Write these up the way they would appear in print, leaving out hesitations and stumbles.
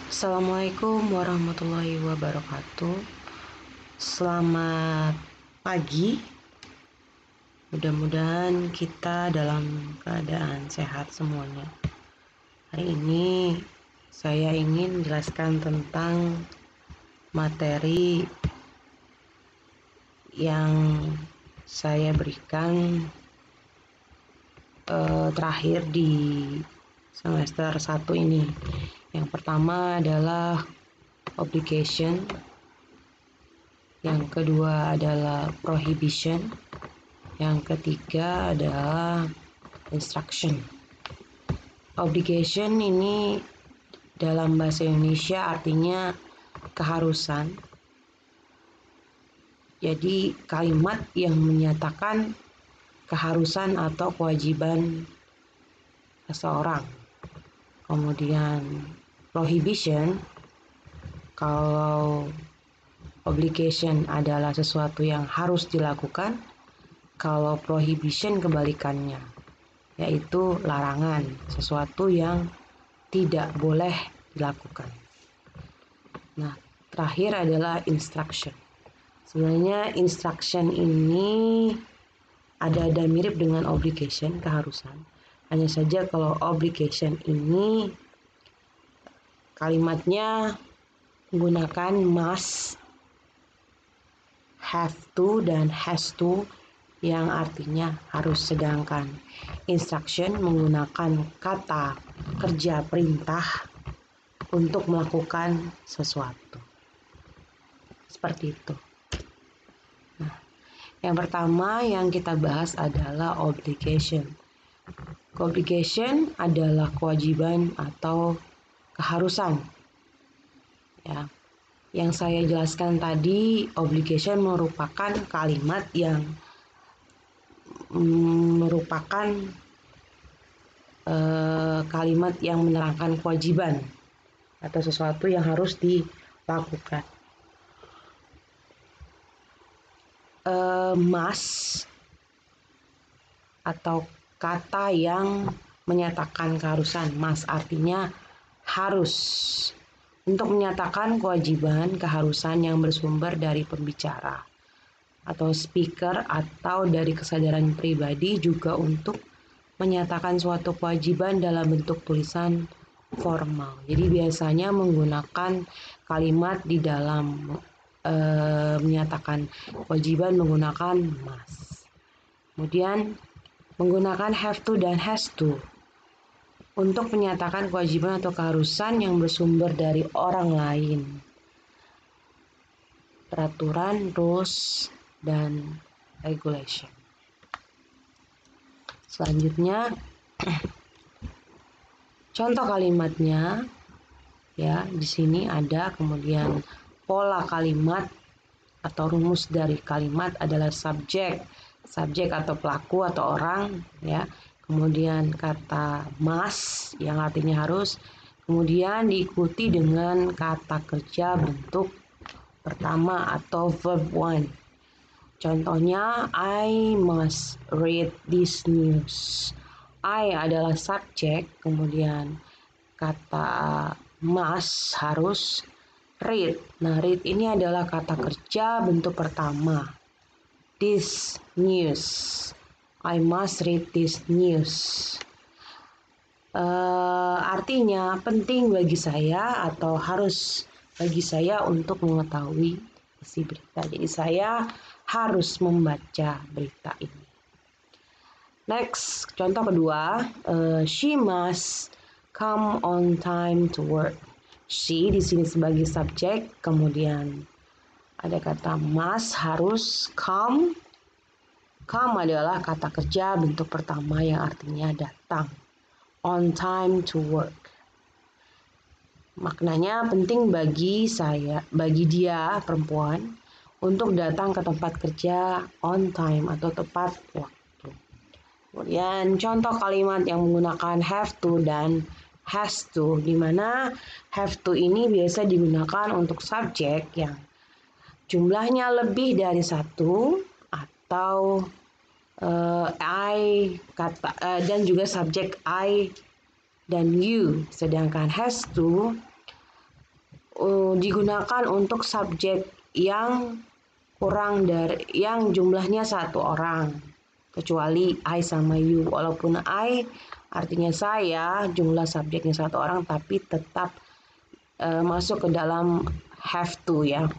Assalamualaikum warahmatullahi wabarakatuh. Selamat pagi. Mudah-mudahan kita dalam keadaan sehat semuanya. Hari ini saya ingin jelaskan tentang materi yang saya berikan terakhir di semester 1 ini. Yang pertama adalah obligation, yang kedua adalah prohibition, yang ketiga adalah instruction. Obligation ini dalam bahasa Indonesia artinya keharusan. Jadi kalimat yang menyatakan keharusan atau kewajiban seseorang. Kemudian prohibition, kalau obligation adalah sesuatu yang harus dilakukan, kalau prohibition kebalikannya, yaitu larangan, sesuatu yang tidak boleh dilakukan. Nah, terakhir adalah instruction. Sebenarnya instruction ini ada mirip dengan obligation, keharusan. Hanya saja kalau obligation ini kalimatnya menggunakan must, have to, dan has to yang artinya harus, sedangkan instruction menggunakan kata kerja perintah untuk melakukan sesuatu. Seperti itu. Nah, yang pertama yang kita bahas adalah obligation. Obligation adalah kewajiban atau keharusan. Ya. Yang saya jelaskan tadi, obligation merupakan kalimat yang merupakan kalimat yang menerangkan kewajiban atau sesuatu yang harus dilakukan. Must atau kata yang menyatakan keharusan, must artinya harus, untuk menyatakan kewajiban keharusan yang bersumber dari pembicara atau speaker atau dari kesadaran pribadi, juga untuk menyatakan suatu kewajiban dalam bentuk tulisan formal. Jadi biasanya menggunakan kalimat di dalam menyatakan kewajiban menggunakan must. Kemudian menggunakan have to dan has to untuk menyatakan kewajiban atau keharusan yang bersumber dari orang lain, peraturan, rules, dan regulation. Selanjutnya contoh kalimatnya, ya, di sini ada. Kemudian pola kalimat atau rumus dari kalimat adalah subjek atau pelaku atau orang, ya. Kemudian kata must yang artinya harus, kemudian diikuti dengan kata kerja bentuk pertama atau verb one. Contohnya, I must read this news. I adalah subjek, kemudian kata must harus, read. Nah, read ini adalah kata kerja bentuk pertama. This news. I must read this news. Artinya penting bagi saya atau harus bagi saya untuk mengetahui isi berita. Jadi saya harus membaca berita ini. Next, contoh kedua, she must come on time to work. She di sini sebagai subjek, kemudian ada kata must harus, come. Come adalah kata kerja bentuk pertama yang artinya datang. On time to work. Maknanya penting bagi saya, bagi dia perempuan, untuk datang ke tempat kerja on time atau tepat waktu. Kemudian contoh kalimat yang menggunakan have to dan has to, di mana have to ini biasa digunakan untuk subjek yang jumlahnya lebih dari satu, atau I kata dan juga subjek I dan you. Sedangkan has to digunakan untuk subjek yang yang jumlahnya satu orang, kecuali I sama you. Walaupun I artinya saya, jumlah subjeknya satu orang, tapi tetap masuk ke dalam have to ya.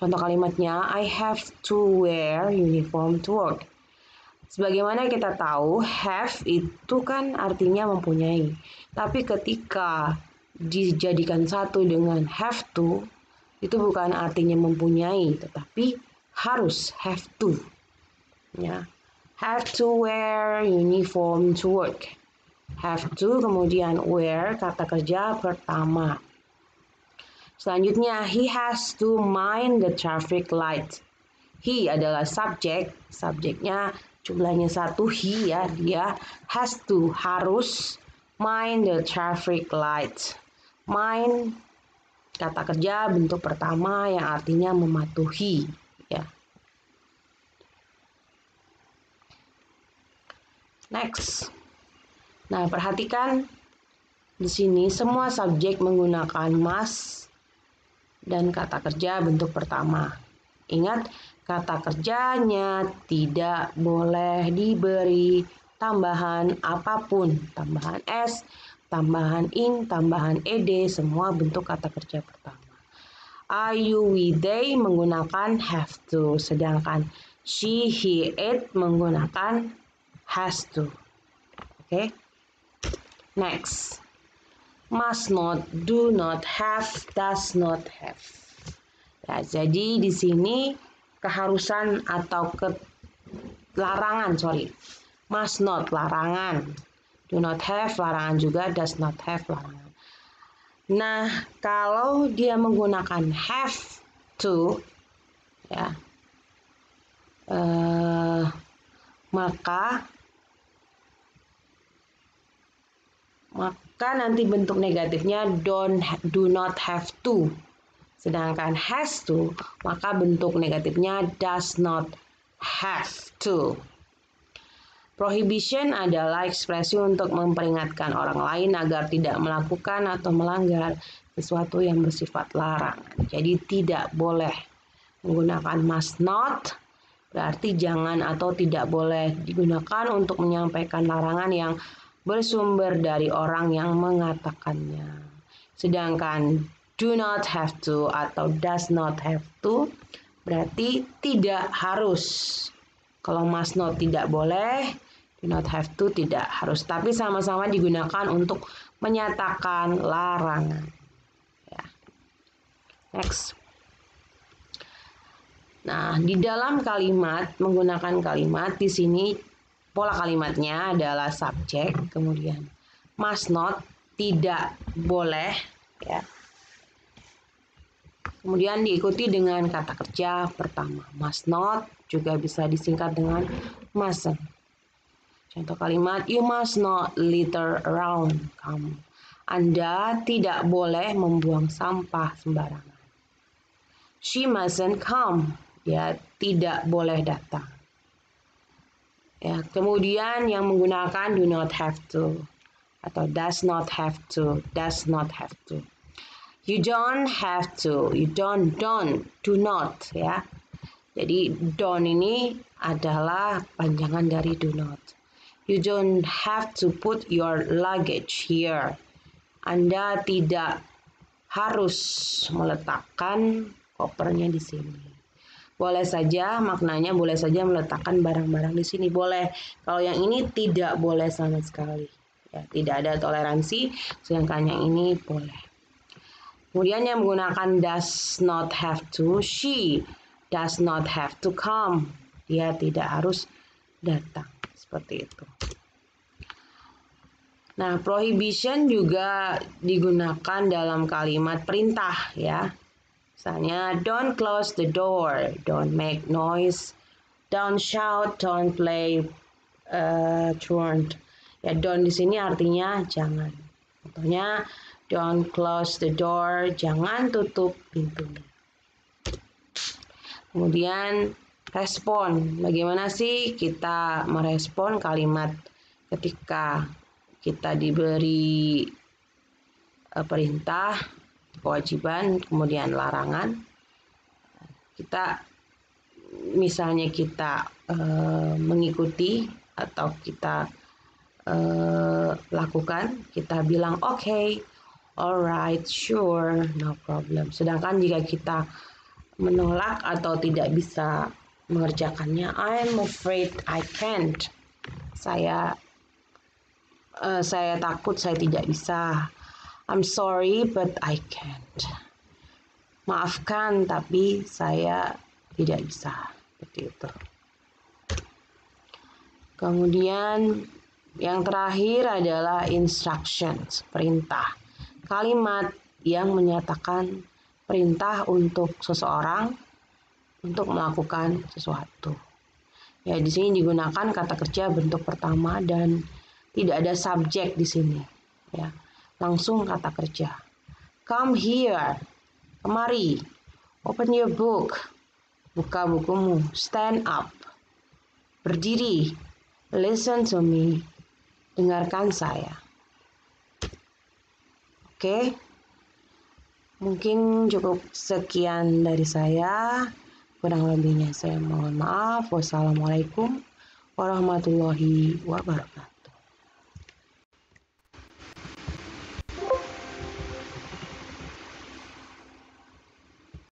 Contoh kalimatnya, I have to wear uniform to work. Sebagaimana kita tahu, have itu kan artinya mempunyai. Tapi ketika dijadikan satu dengan have to, itu bukan artinya mempunyai, tetapi harus, have to. Ya. Have to wear uniform to work. Have to, kemudian wear, kata kerja pertama. Selanjutnya, he has to mind the traffic light. He adalah subjek, subjeknya jumlahnya satu, he ya, dia has to, harus, mind the traffic light. Mind, kata kerja bentuk pertama yang artinya mematuhi ya. Next. Nah, perhatikan di sini semua subjek menggunakan must dan kata kerja bentuk pertama. Ingat, kata kerjanya tidak boleh diberi tambahan apapun, tambahan s, tambahan ing, tambahan ed, semua bentuk kata kerja pertama. I, you, we, they menggunakan have to, sedangkan she, he, it menggunakan has to. Oke. Next. Must not, do not have, does not have. Ya, jadi di sini keharusan atau larangan, must not, larangan. Do not have, larangan juga. Does not have, larangan. Nah, kalau dia menggunakan have to, ya, maka nanti bentuk negatifnya do not have to. Sedangkan has to, maka bentuk negatifnya does not have to. Prohibition adalah ekspresi untuk memperingatkan orang lain agar tidak melakukan atau melanggar sesuatu yang bersifat larangan. Jadi tidak boleh menggunakan must not, berarti jangan atau tidak boleh digunakan untuk menyampaikan larangan yang bersumber dari orang yang mengatakannya. Sedangkan do not have to atau does not have to berarti tidak harus. Kalau must not tidak boleh, do not have to tidak harus. Tapi sama-sama digunakan untuk menyatakan larangan. Ya. Next. Nah, di dalam kalimat, menggunakan kalimat, di sini pola kalimatnya adalah subjek, kemudian must not, tidak boleh, ya. Kemudian diikuti dengan kata kerja pertama. Must not juga bisa disingkat dengan mustn't. Contoh kalimat, you must not litter around. Anda tidak boleh membuang sampah sembarangan. She mustn't come. Dia tidak boleh datang. Ya, kemudian yang menggunakan do not have to atau does not have to, does not have to. You don't have to, you don't, do not ya. Jadi don't ini adalah panjangan dari do not. You don't have to put your luggage here. Anda tidak harus meletakkan kopernya di sini. Boleh saja, maknanya boleh saja meletakkan barang-barang di sini, boleh. Kalau yang ini tidak boleh sama sekali. Ya, tidak ada toleransi, sedangkan yang ini boleh. Kemudian yang menggunakan does not have to, she does not have to come. Dia tidak harus datang. Seperti itu. Nah, prohibition juga digunakan dalam kalimat perintah ya. Misalnya, don't close the door, don't make noise, don't shout, don't play truant. Ya, don't di sini artinya jangan. Contohnya, don't close the door, jangan tutup pintunya. Kemudian respon. Bagaimana sih kita merespon kalimat ketika kita diberi perintah? kewajiban, kemudian larangan. Misalnya kita mengikuti atau kita lakukan, kita bilang okay, alright, sure, no problem. Sedangkan jika kita menolak atau tidak bisa mengerjakannya, I'm afraid I can't. Saya takut, saya tidak bisa. I'm sorry, but I can't. Maafkan, tapi saya tidak bisa. Seperti itu. Kemudian yang terakhir adalah instructions, perintah. Kalimat yang menyatakan perintah untuk seseorang untuk melakukan sesuatu. Ya, di sini digunakan kata kerja bentuk pertama dan tidak ada subjek di sini. Ya, langsung kata kerja. Come here, kemari. Open your book, buka bukumu. Stand up, berdiri. Listen to me, dengarkan saya. Oke, mungkin cukup sekian dari saya. Kurang lebihnya saya mohon maaf. Wassalamualaikum warahmatullahi wabarakatuh.